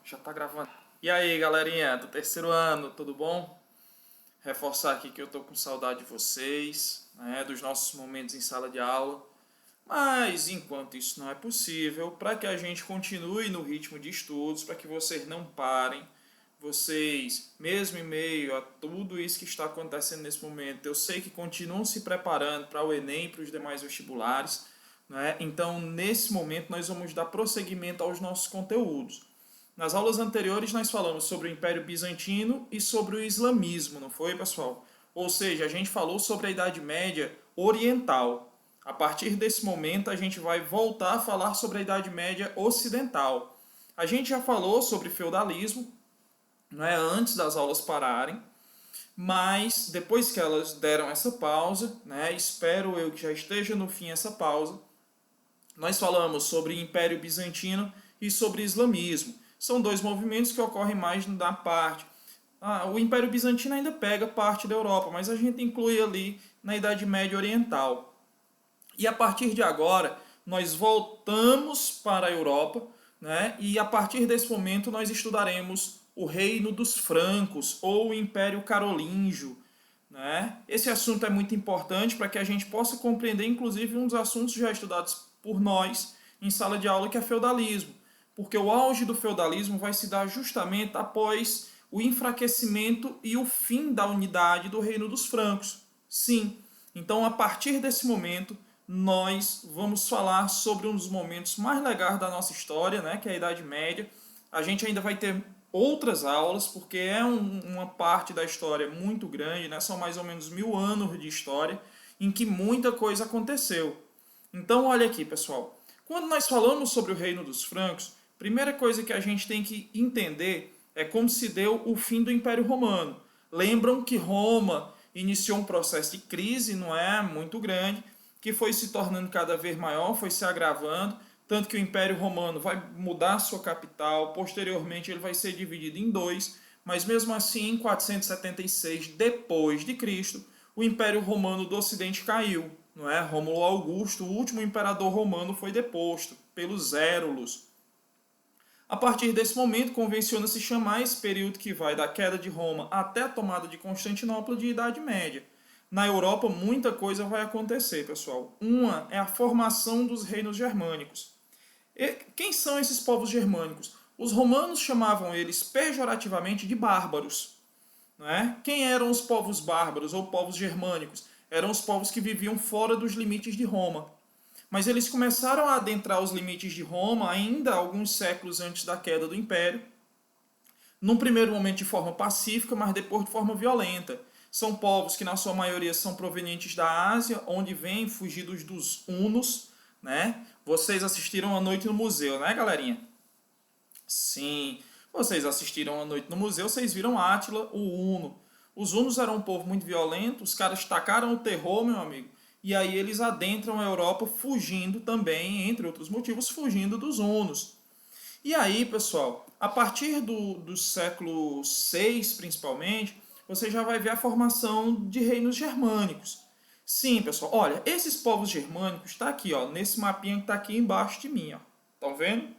Já tá gravando. E aí, galerinha do terceiro ano, tudo bom? Reforçar aqui que eu tô com saudade de vocês, né, dos nossos momentos em sala de aula. Mas enquanto isso não é possível, para que a gente continue no ritmo de estudos, para que vocês não parem, vocês, mesmo em meio a tudo isso que está acontecendo nesse momento, eu sei que continuam se preparando para o Enem e para os demais vestibulares, né? Então, nesse momento, nós vamos dar prosseguimento aos nossos conteúdos. Nas aulas anteriores, nós falamos sobre o Império Bizantino e sobre o Islamismo, não foi, pessoal? Ou seja, a gente falou sobre a Idade Média Oriental. A partir desse momento, a gente vai voltar a falar sobre a Idade Média Ocidental. A gente já falou sobre feudalismo, né, antes das aulas pararem, mas depois que elas deram essa pausa, né, espero eu que já esteja no fim essa pausa, nós falamos sobre Império Bizantino e sobre Islamismo. São dois movimentos que ocorrem mais na parte. O Império Bizantino ainda pega parte da Europa, mas a gente inclui ali na Idade Média Oriental. E a partir de agora, nós voltamos para a Europa, né? E a partir desse momento nós estudaremos o Reino dos Francos ou o Império Carolíngio, né? Esse assunto é muito importante para que a gente possa compreender, inclusive, um dos assuntos já estudados por nós em sala de aula, que é feudalismo. Porque o auge do feudalismo vai se dar justamente após o enfraquecimento e o fim da unidade do Reino dos Francos. Sim, então a partir desse momento nós vamos falar sobre um dos momentos mais legais da nossa história, né, que é a Idade Média. A gente ainda vai ter outras aulas, porque é uma parte da história muito grande, né? São mais ou menos 1000 anos de história, em que muita coisa aconteceu. Então, olha aqui, pessoal. Quando nós falamos sobre o Reino dos Francos, a primeira coisa que a gente tem que entender é como se deu o fim do Império Romano. Lembram que Roma iniciou um processo de crise, não é? Muito grande, que foi se tornando cada vez maior, foi se agravando, tanto que o Império Romano vai mudar sua capital, posteriormente ele vai ser dividido em dois, mas mesmo assim, em 476 depois de Cristo, o Império Romano do Ocidente caiu, não é? Rômulo Augusto, o último imperador romano, foi deposto pelos Érulos. A partir desse momento, convenciona-se chamar esse período que vai da queda de Roma até a tomada de Constantinopla de Idade Média. Na Europa, muita coisa vai acontecer, pessoal. Uma é a formação dos reinos germânicos. E quem são esses povos germânicos? Os romanos chamavam eles pejorativamente de bárbaros. Não é? Quem eram os povos bárbaros ou povos germânicos? Eram os povos que viviam fora dos limites de Roma. Mas eles começaram a adentrar os limites de Roma ainda alguns séculos antes da queda do Império, num primeiro momento de forma pacífica, mas depois de forma violenta. São povos que, na sua maioria, são provenientes da Ásia, onde vêm fugidos dos hunos, né? Vocês assistiram a noite no museu, né, galerinha? Sim, vocês assistiram a noite no museu, vocês viram Átila, o Huno. Os hunos eram um povo muito violento, os caras tacaram o terror, meu amigo, e aí eles adentram a Europa fugindo também, entre outros motivos, fugindo dos hunos. E aí, pessoal, a partir do século VI, principalmente, você já vai ver a formação de reinos germânicos. Sim, pessoal, olha, esses povos germânicos está aqui, ó, nesse mapinha que está aqui embaixo de mim, ó. Estão vendo?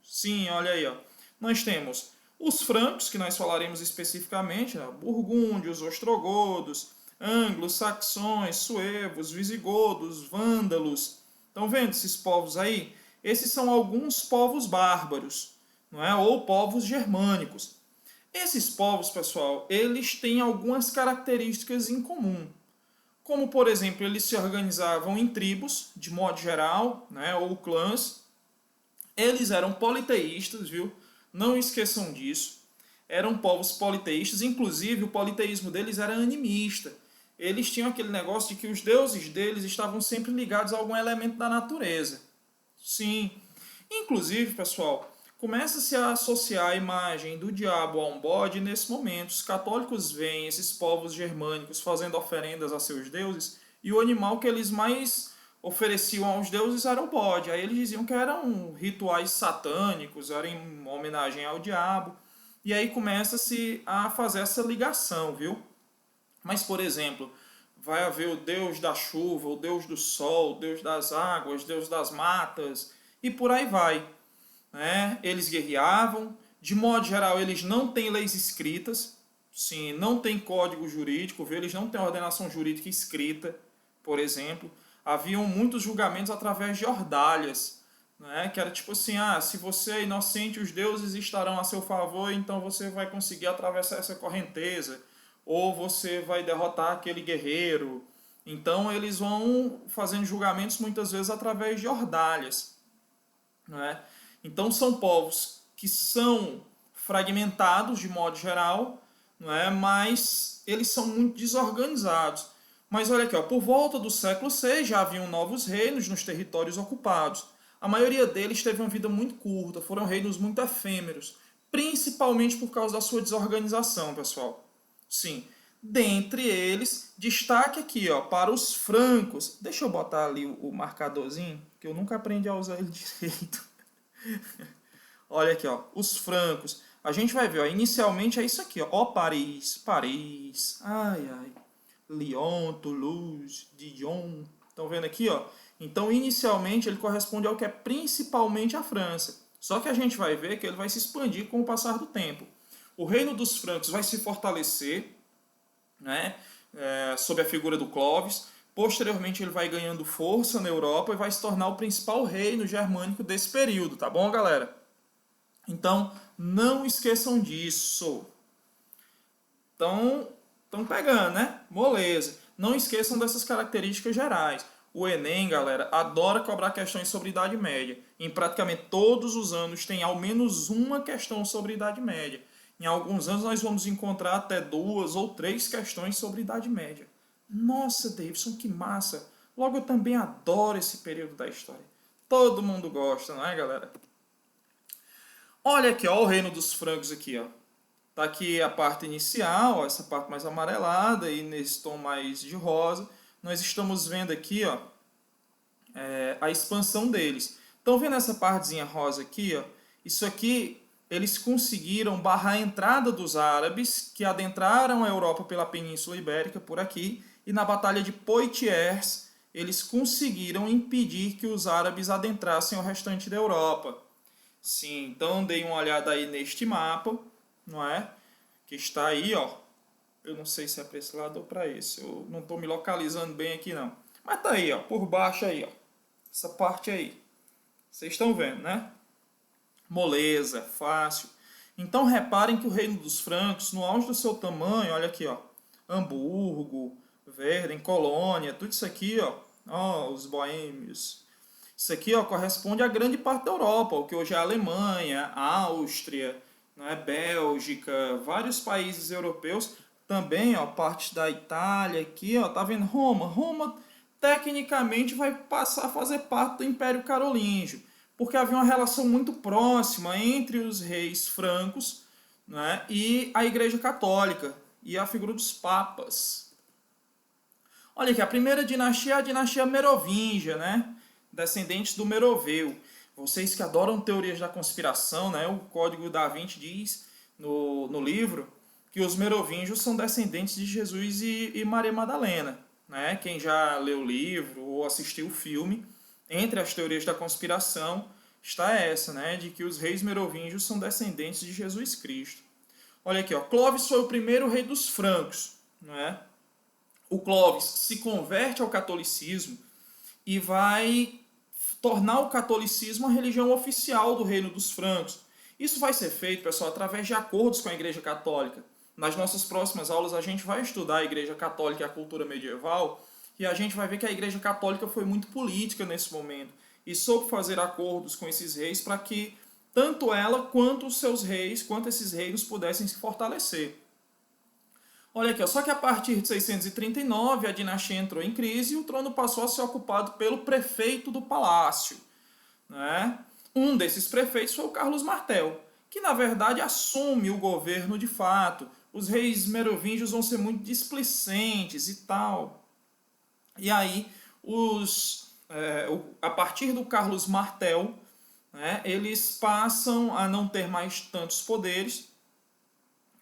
Sim, olha aí, ó. Nós temos os francos, que nós falaremos especificamente, né? Burgúndios, ostrogodos, anglos, saxões, suevos, visigodos, vândalos. Estão vendo esses povos aí? Esses são alguns povos bárbaros, não é? Ou povos germânicos. Esses povos, pessoal, eles têm algumas características em comum. Como, por exemplo, eles se organizavam em tribos, de modo geral, né, ou clãs. Eles eram politeístas, viu? Não esqueçam disso. Eram povos politeístas, inclusive o politeísmo deles era animista. Eles tinham aquele negócio de que os deuses deles estavam sempre ligados a algum elemento da natureza. Sim. Inclusive, pessoal, começa-se a associar a imagem do diabo a um bode nesse momento. Os católicos veem esses povos germânicos fazendo oferendas a seus deuses e o animal que eles mais ofereciam aos deuses era o bode. Aí eles diziam que eram rituais satânicos, eram em homenagem ao diabo. E aí começa-se a fazer essa ligação, viu? Mas, por exemplo, vai haver o deus da chuva, o deus do sol, o deus das águas, o deus das matas, e por aí vai. né? Eles guerreavam. De modo geral, eles não têm leis escritas, sim, não tem código jurídico, viu? Eles não têm ordenação jurídica escrita, por exemplo. Haviam muitos julgamentos através de ordalhas, né? Que era tipo assim, se você é inocente, os deuses estarão a seu favor, então você vai conseguir atravessar essa correnteza, ou você vai derrotar aquele guerreiro. Então eles vão fazendo julgamentos muitas vezes através de ordalhas, né? Então são povos que são fragmentados de modo geral, não é? Mas eles são muito desorganizados. Mas olha aqui, ó, por volta do século VI já haviam novos reinos nos territórios ocupados. A maioria deles teve uma vida muito curta, foram reinos muito efêmeros, principalmente por causa da sua desorganização, pessoal. Sim, dentre eles, destaque aqui, ó, para os francos. Deixa eu botar ali o marcadorzinho, que eu nunca aprendi a usar ele direito. Olha aqui, ó, os francos. A gente vai ver, ó, inicialmente é isso aqui, ó, Paris, Paris, ai, ai, Lyon, Toulouse, Dijon. Estão vendo aqui, ó? Então, inicialmente, ele corresponde ao que é principalmente a França. Só que a gente vai ver que ele vai se expandir com o passar do tempo. O reino dos francos vai se fortalecer, né, sob a figura do Clovis. Posteriormente, ele vai ganhando força na Europa e vai se tornar o principal reino germânico desse período, tá bom, galera? Então, não esqueçam disso. Então, estão pegando, né? Moleza. Não esqueçam dessas características gerais. O Enem, galera, adora cobrar questões sobre Idade Média. Em praticamente todos os anos tem ao menos uma questão sobre Idade Média. Em alguns anos nós vamos encontrar até 2 ou 3 questões sobre Idade Média. Nossa, Davidson, que massa! Logo, eu também adoro esse período da história. Todo mundo gosta, não é, galera? Olha aqui, ó, o reino dos francos aqui, ó. Tá aqui a parte inicial, ó, essa parte mais amarelada e nesse tom mais de rosa. Nós estamos vendo aqui, ó, a expansão deles. Estão vendo essa partezinha rosa aqui, ó? Isso aqui, eles conseguiram barrar a entrada dos árabes que adentraram a Europa pela Península Ibérica, por aqui, e na Batalha de Poitiers, eles conseguiram impedir que os árabes adentrassem o restante da Europa. Sim, então dei uma olhada aí neste mapa, não é? Que está aí, ó. Eu não sei se é para esse lado ou para esse. Eu não estou me localizando bem aqui, não. Mas tá aí, ó, por baixo aí, ó. Essa parte aí. Vocês estão vendo, né? Moleza, fácil. Então reparem que o reino dos francos, no auge do seu tamanho, olha aqui, ó. Hamburgo, Verden, Colônia, tudo isso aqui, ó. Ó, os boêmios. Isso aqui, ó, corresponde a grande parte da Europa, o que hoje é a Alemanha, a Áustria, né, Bélgica, vários países europeus. Também, ó, parte da Itália aqui, ó, tá vendo? Roma tecnicamente vai passar a fazer parte do Império Carolíngio, porque havia uma relação muito próxima entre os reis francos, né, e a Igreja Católica e a figura dos papas. Olha aqui, a primeira dinastia é a dinastia merovingia, né? Descendentes do Meroveu. Vocês que adoram teorias da conspiração, né? O Código da Vinci diz no livro que os merovingios são descendentes de Jesus e Maria Madalena, né? Quem já leu o livro ou assistiu o filme, entre as teorias da conspiração está essa, né? De que os reis merovingios são descendentes de Jesus Cristo. Olha aqui, ó, Clovis foi o primeiro rei dos francos, não é? O Clovis se converte ao catolicismo e vai tornar o catolicismo a religião oficial do reino dos francos. Isso vai ser feito, pessoal, através de acordos com a Igreja Católica. Nas nossas próximas aulas a gente vai estudar a Igreja Católica e a cultura medieval e a gente vai ver que a Igreja Católica foi muito política nesse momento e soube fazer acordos com esses reis para que tanto ela quanto os seus reis, quanto esses reinos pudessem se fortalecer. Olha aqui, ó, só que a partir de 639 a dinastia entrou em crise e o trono passou a ser ocupado pelo prefeito do palácio, né? Um desses prefeitos foi o Carlos Martel, que na verdade assume o governo de fato. Os reis merovingios vão ser muito displicentes e tal. E aí, a partir do Carlos Martel, né, eles passam a não ter mais tantos poderes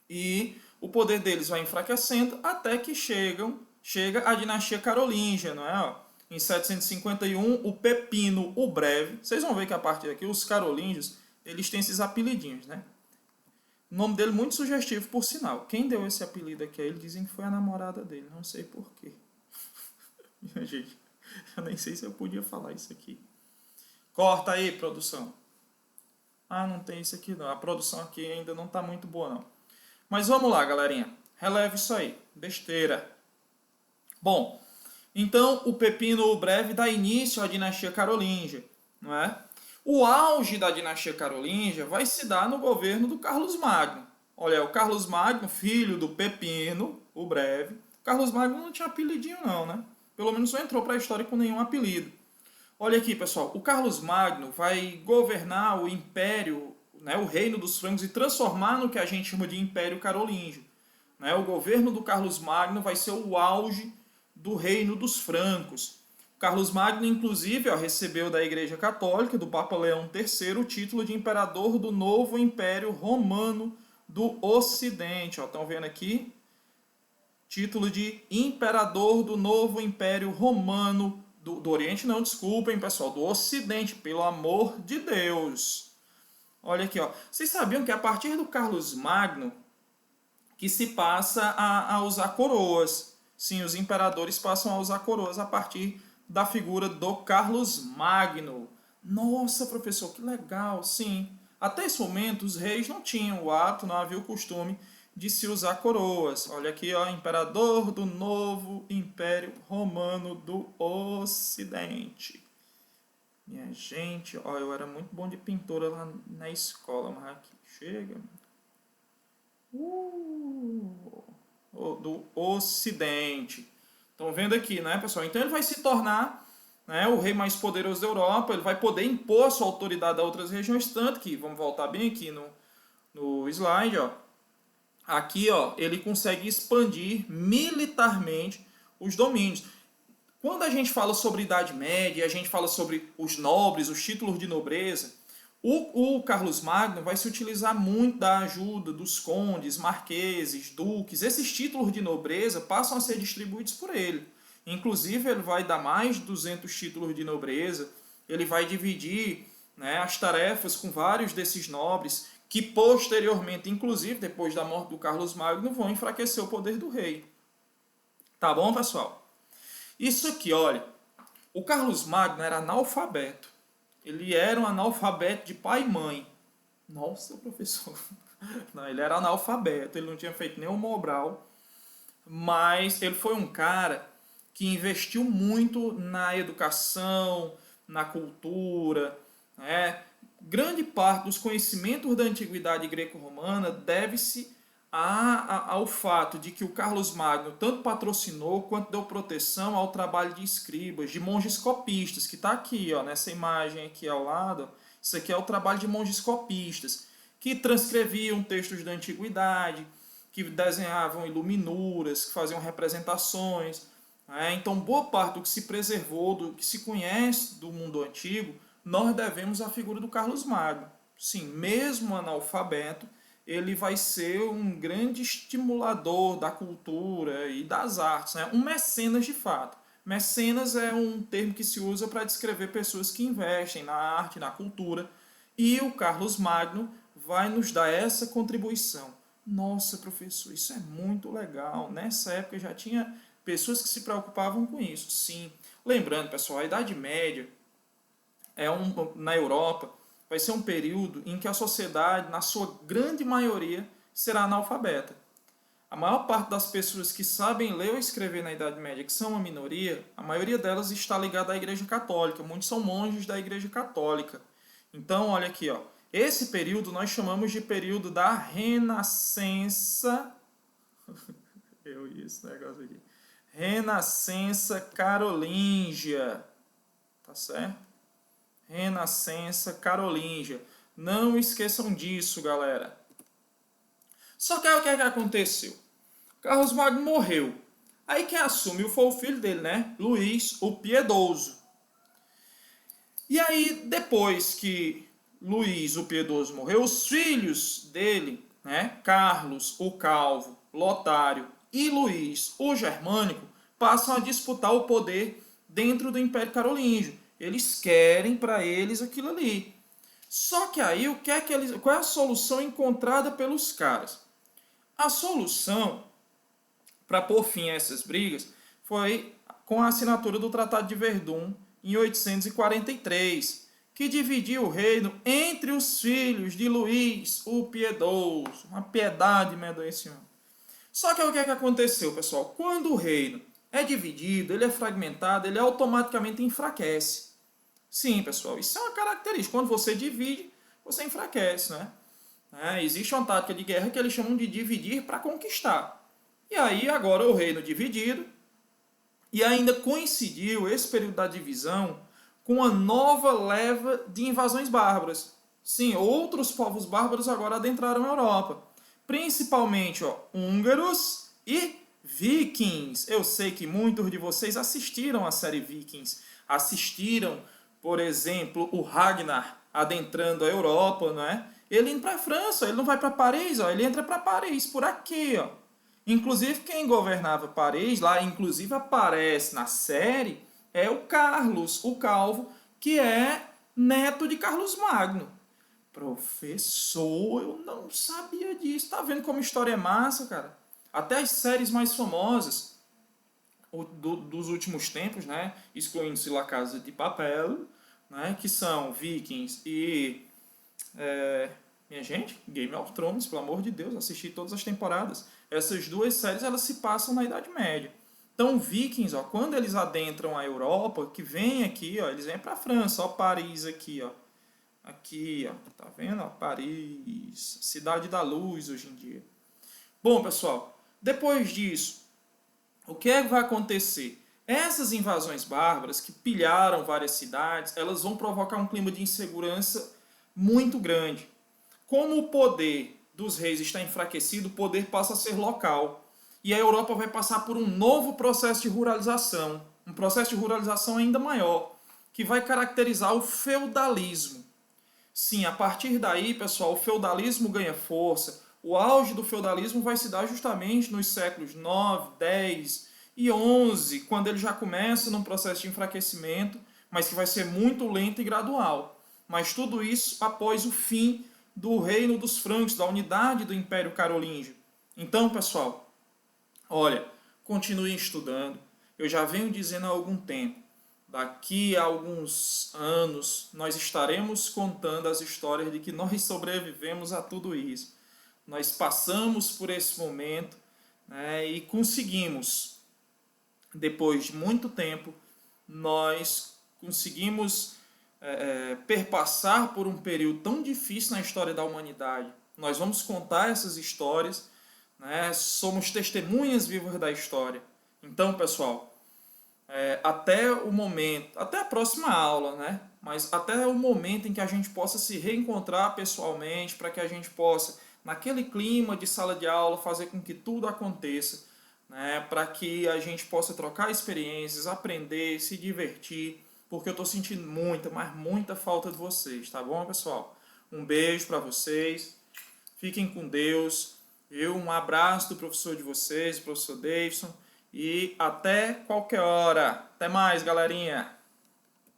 e o poder deles vai enfraquecendo até que chega a dinastia carolíngia, não é? Em 751, o Pepino o Breve. Vocês vão ver que a partir daqui os carolíngios eles têm esses apelidinhos, né? O nome dele muito sugestivo, por sinal. Quem deu esse apelido aqui a ele, dizem que foi a namorada dele. Não sei porquê. Minha gente, eu nem sei se eu podia falar isso aqui. Corta aí, produção. Ah, não tem isso aqui não. A produção aqui ainda não tá muito boa, não. Mas vamos lá, galerinha. Releve isso aí. Besteira. Bom, então o Pepino Breve dá início à dinastia carolíngia, não é? O auge da dinastia carolíngia vai se dar no governo do Carlos Magno. Olha, o Carlos Magno, filho do Pepino, o Breve. Carlos Magno não tinha apelidinho não, né? Pelo menos não entrou para a história com nenhum apelido. Olha aqui, pessoal, o Carlos Magno vai governar o império, né, o reino dos francos e transformar no que a gente chama de Império Carolíngio. Né? O governo do Carlos Magno vai ser o auge do reino dos francos. Carlos Magno, inclusive, recebeu da Igreja Católica, do Papa Leão III, o título de imperador do novo Império Romano do Ocidente. Estão vendo aqui? Título de imperador do novo Império Romano do Oriente, não, desculpem, pessoal, do Ocidente, pelo amor de Deus. Olha aqui, ó. Vocês sabiam que a partir do Carlos Magno que se passa a usar coroas. Sim, os imperadores passam a usar coroas a partir da figura do Carlos Magno. Nossa, professor, que legal, sim. Até esse momento, os reis não tinham o hábito, não havia o costume de se usar coroas. Olha aqui, ó, imperador do novo Império Romano do Ocidente. Minha gente, ó, eu era muito bom de pintura lá na escola, mas aqui, chega. Do Ocidente. Estão vendo aqui, né, pessoal? Então ele vai se tornar, né, o rei mais poderoso da Europa, ele vai poder impor sua autoridade a outras regiões, tanto que, vamos voltar bem aqui no slide, ó. Aqui, ó, ele consegue expandir militarmente os domínios. Quando a gente fala sobre Idade Média, a gente fala sobre os nobres, os títulos de nobreza, o Carlos Magno vai se utilizar muito da ajuda dos condes, marqueses, duques. Esses títulos de nobreza passam a ser distribuídos por ele. Inclusive, ele vai dar mais de 200 títulos de nobreza. Ele vai dividir, né, as tarefas com vários desses nobres, que posteriormente, inclusive depois da morte do Carlos Magno, vão enfraquecer o poder do rei. Tá bom, pessoal? Isso aqui, olha, o Carlos Magno era analfabeto. Ele era um analfabeto de pai e mãe. Nossa, professor. Não, ele era analfabeto, ele não tinha feito nenhum Mobral. Mas ele foi um cara que investiu muito na educação, na cultura, né? Grande parte dos conhecimentos da antiguidade greco-romana deve-se ao fato de que o Carlos Magno tanto patrocinou quanto deu proteção ao trabalho de escribas, de monges copistas, que está aqui, ó, nessa imagem aqui ao lado. Isso aqui é o trabalho de monges copistas, que transcreviam textos da antiguidade, que desenhavam iluminuras, que faziam representações. Então, boa parte do que se preservou, do que se conhece do mundo antigo, nós devemos à figura do Carlos Magno. Sim, mesmo analfabeto, ele vai ser um grande estimulador da cultura e das artes, né? Um mecenas de fato. Mecenas é um termo que se usa para descrever pessoas que investem na arte, na cultura, e o Carlos Magno vai nos dar essa contribuição. Nossa, professor, isso é muito legal. Nessa época já tinha pessoas que se preocupavam com isso, sim. Lembrando, pessoal, a Idade Média na Europa vai ser um período em que a sociedade, na sua grande maioria, será analfabeta. A maior parte das pessoas que sabem ler ou escrever na Idade Média, que são uma minoria, a maioria delas está ligada à Igreja Católica. Muitos são monges da Igreja Católica. Então, olha aqui, ó. Esse período nós chamamos de período da Renascença. Eu ia esse negócio aqui. Renascença Carolíngia. Tá certo? Renascença Carolíngia. Não esqueçam disso, galera. Só que aí o que aconteceu? Carlos Magno morreu. Aí quem assumiu foi o filho dele, né? Luís o Piedoso. E aí, depois que Luís o Piedoso morreu, os filhos dele, né? Carlos o Calvo, Lotário e Luís o Germânico, passam a disputar o poder dentro do Império Carolíngio. Eles querem para eles aquilo ali. Só que aí, qual é a solução encontrada pelos caras? A solução para pôr fim a essas brigas foi com a assinatura do Tratado de Verdun em 843, que dividiu o reino entre os filhos de Luís o Piedoso. Uma piedade, medonha esse homem. Só que o que é que aconteceu, pessoal? Quando o reino é dividido, ele é fragmentado, ele automaticamente enfraquece. Sim, pessoal, isso é uma característica. Quando você divide, você enfraquece, né? Existe uma tática de guerra que eles chamam de dividir para conquistar. E aí, agora o reino dividido, e ainda coincidiu esse período da divisão com a nova leva de invasões bárbaras. Sim, outros povos bárbaros agora adentraram a Europa. Principalmente húngaros e vikings. Eu sei que muitos de vocês assistiram a série Vikings. Assistiram, por exemplo, o Ragnar adentrando a Europa, não é? Ele indo para a França, ele não vai para Paris, ele entra para Paris, por aqui, ó. Inclusive, quem governava Paris, lá inclusive aparece na série, é o Carlos, o Calvo, que é neto de Carlos Magno. Professor, eu não sabia disso. Tá vendo como a história é massa, cara? Até as séries mais famosas dos últimos tempos, né? Excluindo-se La Casa de Papel, né? Que são Vikings e... minha gente, Game of Thrones, pelo amor de Deus, assisti todas as temporadas. Essas duas séries, elas se passam na Idade Média. Então, Vikings, quando eles adentram a Europa, que vem aqui, eles vêm para a França, Paris aqui, Aqui, tá vendo? Paris, Cidade da Luz hoje em dia. Bom, pessoal, depois disso, o que é que vai acontecer? Essas invasões bárbaras que pilharam várias cidades, elas vão provocar um clima de insegurança muito grande. Como o poder dos reis está enfraquecido, o poder passa a ser local. E a Europa vai passar por um novo processo de ruralização. Um processo de ruralização ainda maior, que vai caracterizar o feudalismo. Sim, a partir daí, pessoal, o feudalismo ganha força. O auge do feudalismo vai se dar justamente nos séculos 9, 10 e 11, quando ele já começa num processo de enfraquecimento, mas que vai ser muito lento e gradual. Mas tudo isso após o fim do reino dos francos, da unidade do Império Carolíngio. Então, pessoal, olha, continuem estudando. Eu já venho dizendo há algum tempo. Daqui a alguns anos, nós estaremos contando as histórias de que nós sobrevivemos a tudo isso. Nós passamos por esse momento, né, e conseguimos, depois de muito tempo, nós conseguimos perpassar por um período tão difícil na história da humanidade. Nós vamos contar essas histórias, né, somos testemunhas vivas da história. Então, pessoal, até o momento, até a próxima aula, né? Mas até o momento em que a gente possa se reencontrar pessoalmente, para que a gente possa, naquele clima de sala de aula, fazer com que tudo aconteça, né? Para que a gente possa trocar experiências, aprender, se divertir, porque eu estou sentindo muita, mas muita falta de vocês, tá bom, pessoal? Um beijo para vocês, fiquem com Deus, um abraço do professor de vocês, o professor Davidson, e até qualquer hora. Até mais, galerinha!